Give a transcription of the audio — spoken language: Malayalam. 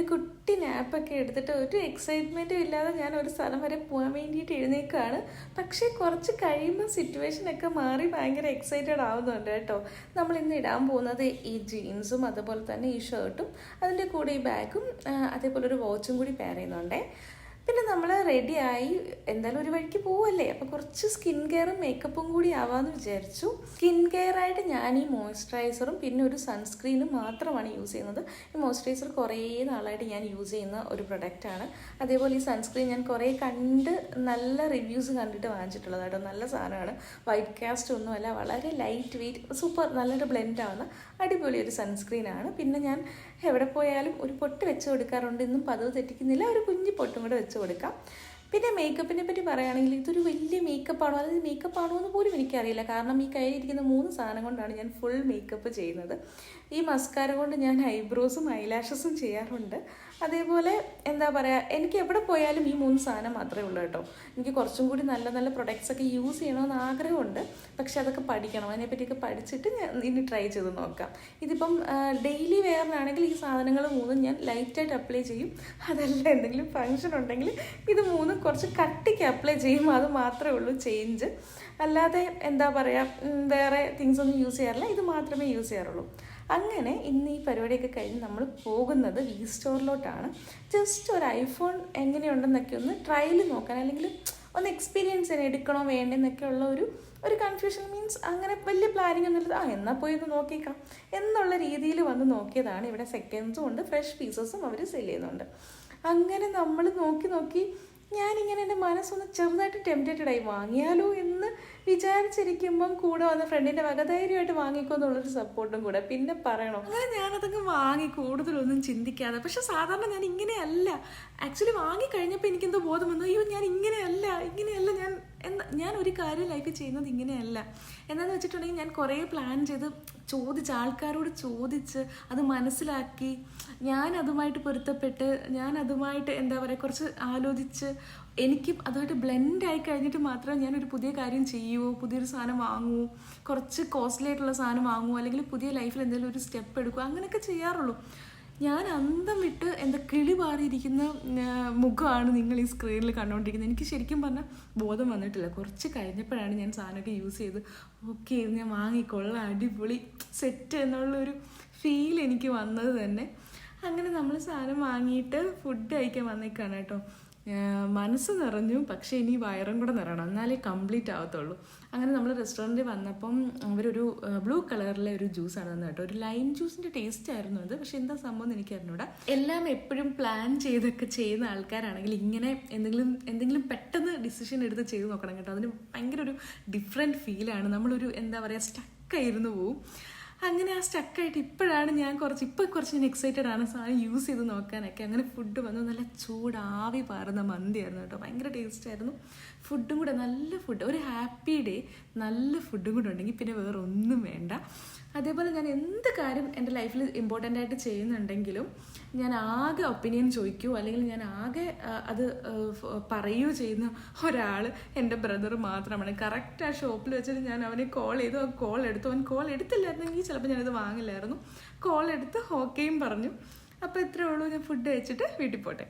ഒരു കുട്ടി നാപ്പൊക്കെ എടുത്തിട്ട് ഒരു എക്സൈറ്റ്മെൻറ്റും ഇല്ലാതെ ഞാൻ ഒരു സ്ഥലം വരെ പോകാൻ വേണ്ടിയിട്ട് എഴുന്നേൽക്കുകയാണ്. പക്ഷേ കുറച്ച് കഴിയുമ്പോൾ സിറ്റുവേഷനൊക്കെ മാറി ഭയങ്കര എക്സൈറ്റഡ് ആവുന്നുണ്ട് കേട്ടോ. നമ്മൾ ഇന്ന് ഇടാൻ പോകുന്നത് ഈ ജീൻസും അതുപോലെ തന്നെ ഈ ഷർട്ടും അതിൻ്റെ കൂടെ ഈ ബാഗും അതേപോലെ ഒരു വാച്ചും കൂടി പെയർ ചെയ്യുന്നുണ്ടേ. പിന്നെ നമ്മൾ റെഡിയായി എന്തായാലും ഒരു വഴിക്ക് പോവല്ലേ, അപ്പോൾ കുറച്ച് സ്കിൻ കെയറും മേക്കപ്പും കൂടി ആവാമെന്ന് വിചാരിച്ചു. സ്കിൻ കെയറായിട്ട് ഞാൻ ഈ മോയ്സ്ചറൈസറും പിന്നെ ഒരു സൺസ്ക്രീനും മാത്രമാണ് യൂസ് ചെയ്യുന്നത്. ഈ മോയ്സ്ചറൈസർ കുറേ നാളായിട്ട് ഞാൻ യൂസ് ചെയ്യുന്ന ഒരു പ്രൊഡക്റ്റാണ്. അതേപോലെ ഈ സൺസ്ക്രീൻ ഞാൻ കുറേ കണ്ട് നല്ല റിവ്യൂസ് കണ്ടിട്ട് വാങ്ങിച്ചിട്ടുള്ളത് കേട്ടോ. നല്ല സാധനമാണ്, വൈറ്റ് കാസ്റ്റ് ഒന്നുമല്ല, വളരെ ലൈറ്റ് വെയ്റ്റ്, സൂപ്പർ, നല്ലൊരു ബ്ലെൻഡ് ആവുന്ന അടിപൊളി ഒരു സൺസ്ക്രീനാണ്. പിന്നെ ഞാൻ എവിടെ പോയാലും ഒരു പൊട്ട് വെച്ച് കൊടുക്കാറുണ്ട്, ഇന്നും പതിവ് തെറ്റിക്കുന്നില്ല, ഒരു കുഞ്ഞു പൊട്ടും കൂടെ വെച്ച് കൊടുക്കാം. പിന്നെ മേക്കപ്പിനെ പറ്റി പറയുകയാണെങ്കിൽ ഇതൊരു വലിയ മേക്കപ്പാണോ, അതായത് മേക്കപ്പ് ആണോ എന്ന് പോലും എനിക്കറിയില്ല. കാരണം ഈ കയ്യിലിരിക്കുന്ന 3 സാധനം കൊണ്ടാണ് ഞാൻ ഫുൾ മേക്കപ്പ് ചെയ്യുന്നത്. ഈ മസ്കാര കൊണ്ട് ഞാൻ ഐബ്രോസും ഐലാഷസും ചെയ്യാറുണ്ട്. അതേപോലെ എന്താ പറയുക, എനിക്ക് എവിടെ പോയാലും ഈ 3 സാധനം മാത്രമേ ഉള്ളൂ കേട്ടോ. എനിക്ക് കുറച്ചും കൂടി നല്ല നല്ല പ്രൊഡക്ട്സൊക്കെ യൂസ് ചെയ്യണമെന്ന് ആഗ്രഹമുണ്ട്. പക്ഷെ അതൊക്കെ പഠിക്കണം, അതിനെപ്പറ്റിയൊക്കെ പഠിച്ചിട്ട് ഞാൻ ഇനി ട്രൈ ചെയ്ത് നോക്കാം. ഇതിപ്പം ഡെയിലി വെയറിനാണെങ്കിൽ ഈ സാധനങ്ങൾ 3 ഞാൻ ലൈറ്റായിട്ട് അപ്ലൈ ചെയ്യും. അതല്ല എന്തെങ്കിലും ഫങ്ഷൻ ഉണ്ടെങ്കിൽ ഇത് 3 കുറച്ച് കട്ടിക്ക് അപ്ലൈ ചെയ്യും, അത് മാത്രമേ ഉള്ളൂ ചേഞ്ച്. അല്ലാതെ എന്താ പറയുക, വേറെ തിങ്സ് ഒന്നും യൂസ് ചെയ്യാറില്ല, ഇത് മാത്രമേ യൂസ് ചെയ്യാറുള്ളൂ. അങ്ങനെ ഇന്ന് ഈ പരിപാടിയൊക്കെ കഴിഞ്ഞ് നമ്മൾ പോകുന്നത് വി സ്റ്റോറിലോട്ടാണ്. ജസ്റ്റ് ഒരു ഐഫോൺ എങ്ങനെയുണ്ടെന്നൊക്കെ ഒന്ന് ട്രയൽ നോക്കാൻ, അല്ലെങ്കിൽ ഒന്ന് എക്സ്പീരിയൻസ് ചെയ്യാൻ, എടുക്കണോ വേണ്ടെന്നൊക്കെ ഉള്ള ഒരു കൺഫ്യൂഷൻ. മീൻസ് അങ്ങനെ വലിയ പ്ലാനിങ് ഒന്നുമില്ല, എന്നാൽ പോയി ഒന്ന് നോക്കിയേക്കാം എന്നുള്ള രീതിയിൽ വന്ന് നോക്കിയതാണ്. ഇവിടെ സെക്കൻഡ്സും ഉണ്ട്, ഫ്രഷ് പീസസും അവർ സെല് ചെയ്യുന്നുണ്ട്. അങ്ങനെ നമ്മൾ നോക്കി ഞാനിങ്ങനെ എൻ്റെ മനസ്സൊന്ന് ചെറുതായിട്ട് ടെംപ്റ്റഡായി, വാങ്ങിയാലോ എന്ന് വിചാരിച്ചിരിക്കുമ്പം കൂടെ വന്ന ഫ്രണ്ടിൻ്റെ വക ധൈര്യമായിട്ട് വാങ്ങിക്കോ എന്നുള്ളൊരു സപ്പോർട്ടും കൂടെ. പിന്നെ പറയണോ, അങ്ങനെ ഞാനതങ്ങ് വാങ്ങി, കൂടുതലൊന്നും ചിന്തിക്കാതെ. പക്ഷെ സാധാരണ ഞാൻ ഇങ്ങനെയല്ല. ആക്ച്വലി വാങ്ങിക്കഴിഞ്ഞപ്പോൾ എനിക്കെന്തോ ബോധം വന്നു, അയ്യോ ഞാൻ ഇങ്ങനെയല്ല ഞാൻ ഒരു കാര്യം ലൈഫിൽ ചെയ്യുന്നത് ഇങ്ങനെയല്ല. എന്താണെന്ന് വെച്ചിട്ടുണ്ടെങ്കിൽ ഞാൻ കുറേ പ്ലാൻ ചെയ്ത് ആൾക്കാരോട് ചോദിച്ച് അത് മനസ്സിലാക്കി, ഞാൻ അതുമായിട്ട് പൊരുത്തപ്പെട്ട്, ഞാൻ അതുമായിട്ട് എന്താ പറയുക കുറച്ച് ആലോചിച്ച്, എനിക്ക് അതുമായിട്ട് ബ്ലെൻഡായി കഴിഞ്ഞിട്ട് മാത്രമേ ഞാനൊരു പുതിയ കാര്യം ചെയ്യുമോ, പുതിയൊരു സാധനം വാങ്ങുമോ, കുറച്ച് കോസ്റ്റ്ലി ആയിട്ടുള്ള സാധനം വാങ്ങുമോ, അല്ലെങ്കിൽ പുതിയ ലൈഫിൽ എന്തെങ്കിലും ഒരു സ്റ്റെപ്പ് എടുക്കുമോ, അങ്ങനെയൊക്കെ ചെയ്യാറുള്ളൂ. ഞാൻ അന്തം വിട്ട് എന്താ കിളി പാറിയിരിക്കുന്ന മുഖമാണ് നിങ്ങൾ ഈ സ്ക്രീനിൽ കണ്ടുകൊണ്ടിരിക്കുന്നത്. എനിക്ക് ശരിക്കും പറഞ്ഞാൽ ബോധം വന്നിട്ടില്ല. കുറച്ച് കഴിഞ്ഞപ്പോഴാണ് ഞാൻ സാധനമൊക്കെ യൂസ് ചെയ്ത് ഓക്കെ ഞാൻ വാങ്ങിക്കൊള്ളാം, അടിപൊളി സെറ്റ് എന്നുള്ളൊരു ഫീൽ എനിക്ക് വന്നത് തന്നെ. അങ്ങനെ നമ്മൾ സാധനം വാങ്ങിയിട്ട് ഫുഡ് കഴിക്കാൻ വന്നേക്കാണ് കേട്ടോ. മനസ്സ് നിറഞ്ഞു, പക്ഷേ ഇനി വയറും കൂടെ നിറയണം, എന്നാലേ കംപ്ലീറ്റ് ആവത്തുള്ളൂ. അങ്ങനെ നമ്മൾ റെസ്റ്റോറൻറ്റിൽ വന്നപ്പം അവരൊരു ബ്ലൂ കളറിലെ ഒരു ജ്യൂസാണ് തന്നത് കേട്ടോ. ഒരു ലൈം ജ്യൂസിൻ്റെ ടേസ്റ്റ് ആയിരുന്നു അത്. പക്ഷെ എന്താ സംഭവം എന്ന് എനിക്ക് അറിഞ്ഞൂടാ. എല്ലാം എപ്പോഴും പ്ലാൻ ചെയ്തൊക്കെ ചെയ്യുന്ന ആൾക്കാരാണെങ്കിൽ ഇങ്ങനെ എന്തെങ്കിലും പെട്ടെന്ന് ഡിസിഷൻ എടുത്ത് ചെയ്ത് നോക്കണം കേട്ടോ. അതിന് ഭയങ്കര ഒരു ഡിഫറെൻറ്റ് ഫീലാണ്. നമ്മളൊരു എന്താ പറയുക സ്റ്റക്കായിരുന്നു പോവും. അങ്ങനെ ആ സ്റ്റക്കായിട്ട് ഇപ്പോഴാണ് ഞാൻ കുറച്ച് ഞാൻ എക്സൈറ്റഡ് ആണ് സാധനം യൂസ് ചെയ്ത് നോക്കാനൊക്കെ. അങ്ങനെ ഫുഡ് വന്നു, നല്ല ചൂടാവി പാറുന്ന മന്തിയായിരുന്നു കേട്ടോ. ഭയങ്കര ടേസ്റ്റ് ആയിരുന്നു. ഫുഡും കൂടെ നല്ല ഫുഡ്, ഒരു ഹാപ്പി ഡേ നല്ല ഫുഡും കൂടെ ഉണ്ടെങ്കിൽ പിന്നെ വേറെ ഒന്നും വേണ്ട. അതേപോലെ ഞാൻ എന്ത് കാര്യം എൻ്റെ ലൈഫിൽ ഇമ്പോർട്ടൻ്റ് ആയിട്ട് ചെയ്യുന്നുണ്ടെങ്കിലും ഞാൻ ആകെ ഒപ്പീനിയൻ ചോദിക്കുകയോ അല്ലെങ്കിൽ ഞാൻ ആകെ അത് പറയുകയോ ചെയ്യുന്ന ഒരാൾ എൻ്റെ ബ്രദർ മാത്രമാണ്. കറക്റ്റ് ആ ഷോപ്പിൽ വെച്ചിട്ട് ഞാൻ അവനെ കോൾ ചെയ്തു, ആ കോൾ എടുത്തു. അവൻ കോൾ എടുത്തില്ലായിരുന്നെങ്കിൽ ചിലപ്പോൾ ഞാനിത് വാങ്ങില്ലായിരുന്നു. കോൾ എടുത്ത് ഓക്കെയും പറഞ്ഞു. അപ്പോൾ ഇത്രയേ ഉള്ളൂ, ഞാൻ ഫുഡ് കഴിച്ചിട്ട് വീട്ടിൽ പോട്ടെ.